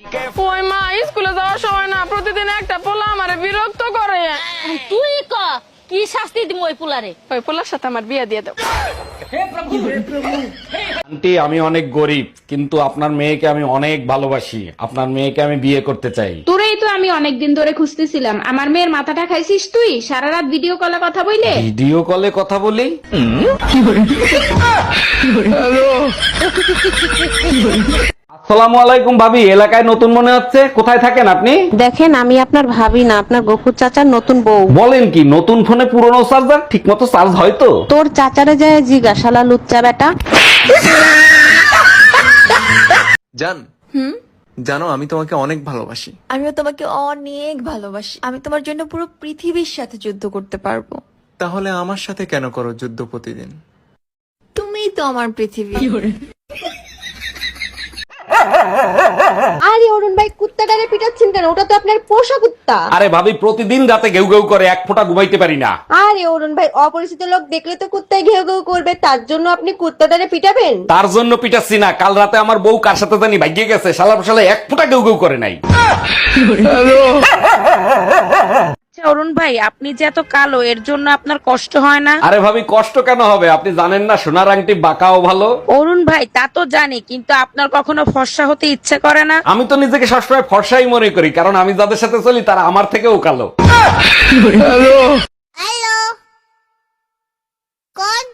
ওই মা, স্কুলে যাওয়ার সময় না প্রতিদিন একটা পোলা আমারে বিরক্ত করে। তুই কি শাস্তি দিব ওই পুলারে? ওই পোলার সাথে আমার বিয়ে দিয়ে দাও। আন্টি, আমি অনেক গরিব, কিন্তু আপনার মেয়েকে আমি অনেক ভালোবাসি। আপনার মেয়েকে আমি বিয়ে করতে চাই। তোরেই তো আমি অনেকদিন ধরে খুঁজতেছিলাম। আমার মেয়ের মাথাটা খাইছিস তুই সারা রাত ভিডিও কলে কথা বইলে। ভিডিও কলে কথা বলি? আসসালামু আলাইকুম ভাবি, এলাকায় নতুন মনে হচ্ছে, কোথায় থাকেন আপনি? দেখেন, আমি আপনার ভাবি না, আপনার গফুর চাচার নতুন বউ। বলেন কি, নতুন ফোনে পুরনো চার্জার ঠিক মতো চার্জ হয় তো? তোর চাচারে যায় জিগা, শালা লুচ্চা বেটা। জানো আমি তোমাকে অনেক ভালোবাসি। আমিও তোমাকে অনেক ভালোবাসি। আমি তোমার জন্য পুরো পৃথিবীর সাথে যুদ্ধ করতে পারবো। তাহলে আমার সাথে কেন করো যুদ্ধ প্রতিদিন? তুমিই তো আমার পৃথিবী। আরে অরুণ ভাই, কুত্তাটারে পিটাচ্ছেন কেন? ওটা তো আপনার পোষা কুত্তা। আরে ভাবি, প্রতিদিন রাতে ঘেউ ঘেউ করে, এক ফোঁটা ঘুমাইতে পারি না। আরে অরুণ ভাই, অপরিচিত লোক দেখলে তো কুত্তায় ঘেউ ঘেউ করবে, তার জন্য আপনি কুত্তাটারে পিটাবেন? তার জন্য পিটাচ্ছি না, কাল রাতে আমার বউ কার সাথে জানি ভাগিয়ে গেছে, শালা শালা এক ফোঁটা ঘেউ ঘেউ করে নাই। অরুণ ভাই, আপনি যে এত কালো, এর জন্য আপনার কষ্ট হয় না? আরে ভাবি, কষ্ট কেন হবে? আপনি জানেন না সোনার আংটি বাঁকাও ভালো? অরুণ ভাই, তা তো জানি, কিন্তু আপনার কখনো ফর্সা হতে ইচ্ছে করে না? আমি তো নিজেকে সবসময় ফর্সাই মনে করি, কারণ আমি যাদের সাথে চলি তারা আমার থেকেও কালো। हेलो, कौन?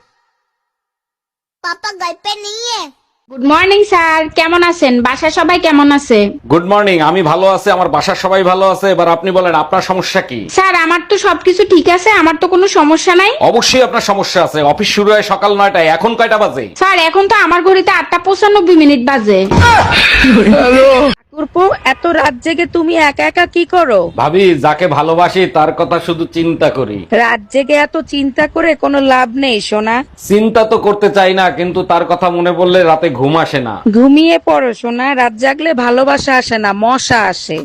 पापा घर पे नहीं है। গুড মর্নিং স্যার, কেমন আছেন? বাসায় সবাই কেমন আছে? গুড মর্নিং, আমি ভালো আছি, আমার বাসার সবাই ভালো আছে। এবার আপনি বলেন, আপনার সমস্যা কি? স্যার, আমার তো সবকিছু ঠিক আছে, আমার তো কোনো সমস্যা নাই। অবশ্যই আপনার সমস্যা আছে। অফিস শুরু হয় সকাল 9টায়, এখন কয়টা বাজে? স্যার, এখন তো আমার ঘড়িতে 8:95 বাজে। ঠাকুরপো, এত রাত জেগে তুমি একা একা কি করো? ভাবি, যাকে ভালোবাসি তার কথা শুধু চিন্তা করি। রাত জেগে এত চিন্তা করে কোনো লাভ নেই সোনা। চিন্তা তো করতে চাই না, কিন্তু তার কথা মনে পড়লে রাতে ঘুম আসে না। ঘুমিয়ে পড়ো সোনা, রাত জাগলে ভালোবাসা আসে না, মশা আসে।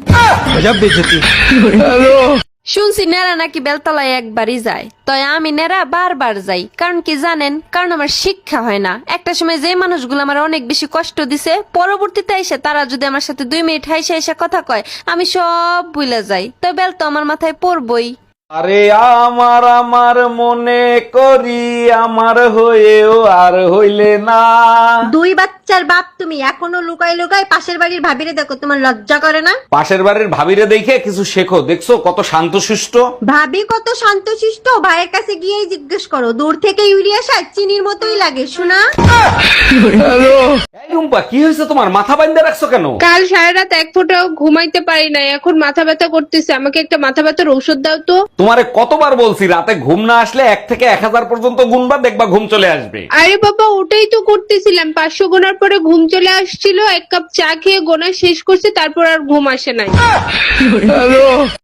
শুনছি নেরা নাকি বেলতলায় একবারই যায়, তাই আমি নেরা বারবার যাই। কারণ কি জানেন? কারণ আমার শিক্ষা হয় না। একটা সময় যে মানুষগুলো আমার অনেক বেশি কষ্ট দিছে, পরবর্তীতে এসে তারা যদি আমার সাথে 2 মিনিট হাইসা হাইসা কথা কয়, আমি সব ভুলে যাই। তো বেল তো আমার মাথায় পড়বই। আরে আমার আমার মনে করি, আমার হয়েও আর হইলে না। দুই বাচ্চার বাপ তুমি, এখনো লুকাই লুকাই পাশের বাড়ির ভাবিরে দেখো, তোমার লজ্জা করে না? পাশের বাড়ির ভাবিরে দেখে কিছু শেখো। দেখছো কত শান্তশিষ্ট? ভাবি কত শান্তশিষ্ট, ভাইয়ের কাছে গিয়েই জিজ্ঞেস করো। দূর থেকে ইউরিয়া সার চিনির মতোই লাগে শোনা। এই রুম্পা, কি হয়েছে তোমার? মাথা বাইন্ধে রাখছো কেন? কাল সারা রাত এক ফোঁটাও ঘুমাইতে পারি নাই, এখন মাথা ব্যথা করতেছে। আমাকে একটা মাথা ব্যথার ঔষধ দাও তো। তোমারে কতবার বলছি রাতে ঘুম না আসলে 1 থেকে 1000 পর্যন্ত গুনবা, দেখবা ঘুম চলে আসবে। আরে বাবা, ওটাই তো করতেছিলাম। 500 গোনার পরে ঘুম চলে আসছিল, 1 কাপ চা খেয়ে গোনা শেষ করছে, তারপর আর ঘুম আসে নাই।